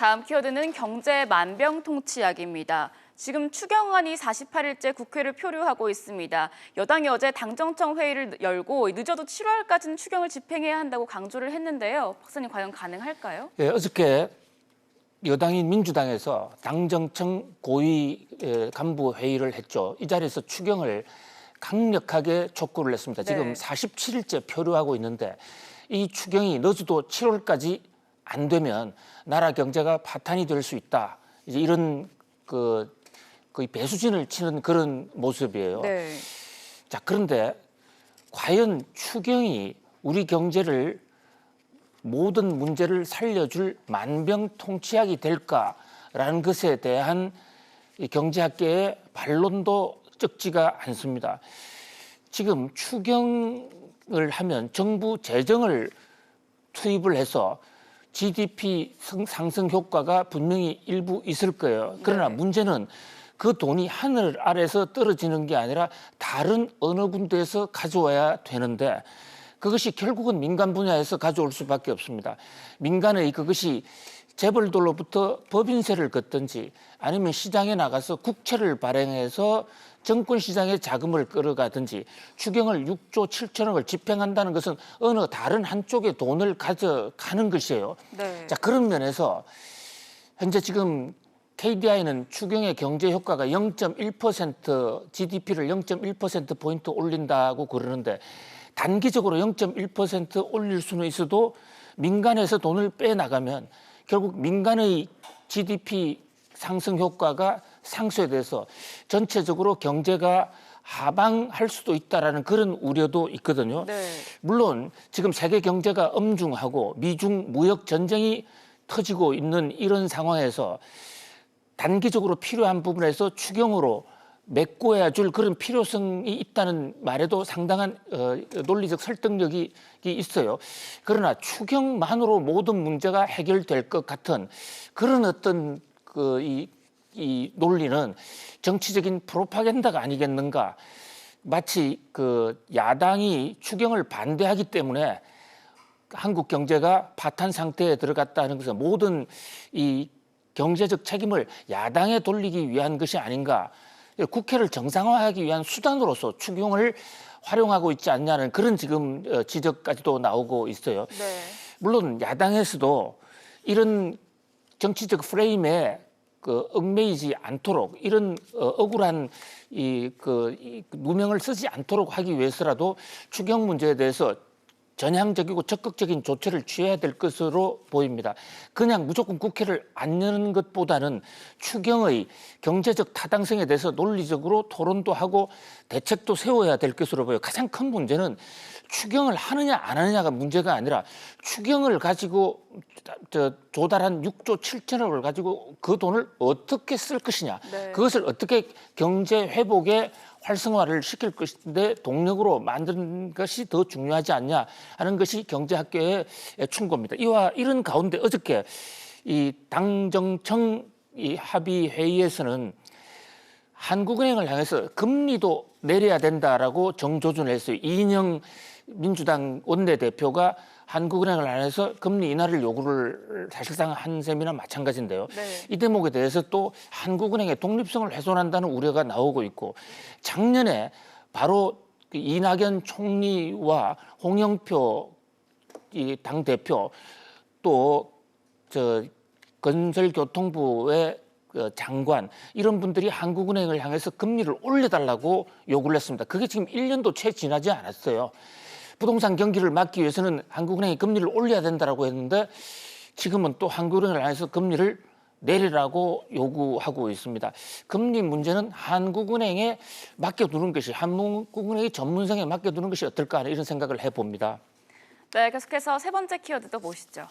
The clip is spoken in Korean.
다음 키워드는 경제 만병통치약입니다. 지금 추경안이 48일째 국회를 표류하고 있습니다. 여당이 어제 당정청 회의를 열고 늦어도 7월까지는 추경을 집행해야 한다고 강조를 했는데요. 박사님, 과연 가능할까요? 예, 어저께 여당인 민주당에서 당정청 고위 간부 회의를 했죠. 이 자리에서 추경을 강력하게 촉구를 했습니다. 지금 47일째 표류하고 있는데 이 추경이 늦어도 7월까지 안 되면 나라 경제가 파탄이 될 수 있다. 이제 이런 거의 배수진을 치는 그런 모습이에요. 네. 자, 그런데 과연 추경이 우리 경제를 모든 문제를 살려줄 만병통치약이 될까라는 것에 대한 경제학계의 반론도 적지가 않습니다. 지금 추경을 하면 정부 재정을 투입을 해서 GDP 상승 효과가 분명히 일부 있을 거예요. 그러나 문제는 그 돈이 하늘 아래서 떨어지는 게 아니라 다른 어느 군데에서 가져와야 되는데 그것이 결국은 민간 분야에서 가져올 수밖에 없습니다. 민간의 그것이 재벌들로부터 법인세를 걷든지 아니면 시장에 나가서 국채를 발행해서 정권 시장에 자금을 끌어가든지 추경을 6조 7천억을 집행한다는 것은 어느 다른 한쪽의 돈을 가져가는 것이에요. 네. 자, 그런 면에서 현재 지금 KDI는 추경의 경제 효과가 0.1% GDP를 0.1%포인트 올린다고 그러는데 단기적으로 0.1% 올릴 수는 있어도 민간에서 돈을 빼나가면 결국 민간의 GDP 상승 효과가 상쇄돼서 전체적으로 경제가 하방할 수도 있다라는 그런 우려도 있거든요. 네. 물론 지금 세계 경제가 엄중하고 미중 무역 전쟁이 터지고 있는 이런 상황에서 단기적으로 필요한 부분에서 추경으로 메꿔야 줄 그런 필요성이 있다는 말에도 상당한 논리적 설득력이 있어요. 그러나 추경만으로 모든 문제가 해결될 것 같은 그런 어떤 이 논리는 정치적인 프로파간다가 아니겠는가. 마치 야당이 추경을 반대하기 때문에 한국 경제가 파탄 상태에 들어갔다는 것은 모든 이 경제적 책임을 야당에 돌리기 위한 것이 아닌가. 국회를 정상화하기 위한 수단으로서 추경을 활용하고 있지 않냐는 그런 지금 지적까지도 나오고 있어요. 네. 물론 야당에서도 이런 정치적 프레임에 얽매이지 않도록 이런 억울한 누명을 쓰지 않도록 하기 위해서라도 추경 문제에 대해서 전향적이고 적극적인 조처를 취해야 될 것으로 보입니다. 그냥 무조건 국회를 안 여는 것보다는 추경의 경제적 타당성에 대해서 논리적으로 토론도 하고 대책도 세워야 될 것으로 보여요. 가장 큰 문제는 추경을 하느냐 안 하느냐가 문제가 아니라 추경을 가지고 조달한 6조 7천억을 가지고 그 돈을 어떻게 쓸 것이냐. 네. 그것을 어떻게 경제 회복에 활성화를 시킬 것인데 동력으로 만드는 것이 더 중요하지 않냐 하는 것이 경제학계의 충고입니다. 이런 가운데 어저께 이 당정청 이 합의 회의에서는 한국은행을 향해서 금리도 내려야 된다라고 정조준을 했어요. 이인영 민주당 원내대표가 한국은행을 향해서 금리 인하를 요구를 사실상 한 셈이나 마찬가지인데요. 네. 이 대목에 대해서 또 한국은행의 독립성을 훼손한다는 우려가 나오고 있고 작년에 바로 이낙연 총리와 홍영표 이 당대표 또 건설교통부의 장관 이런 분들이 한국은행을 향해서 금리를 올려달라고 요구를 했습니다. 그게 지금 1년도 채 지나지 않았어요. 부동산 경기를 막기 위해서는 한국은행이 금리를 올려야 된다고 했는데 지금은 또 한국은행을 향해서 금리를 내리라고 요구하고 있습니다. 금리 문제는 한국은행에 맡겨두는 것이 한국은행의 전문성에 맡겨두는 것이 어떨까 하는 이런 생각을 해봅니다. 네, 계속해서 세 번째 키워드도 보시죠.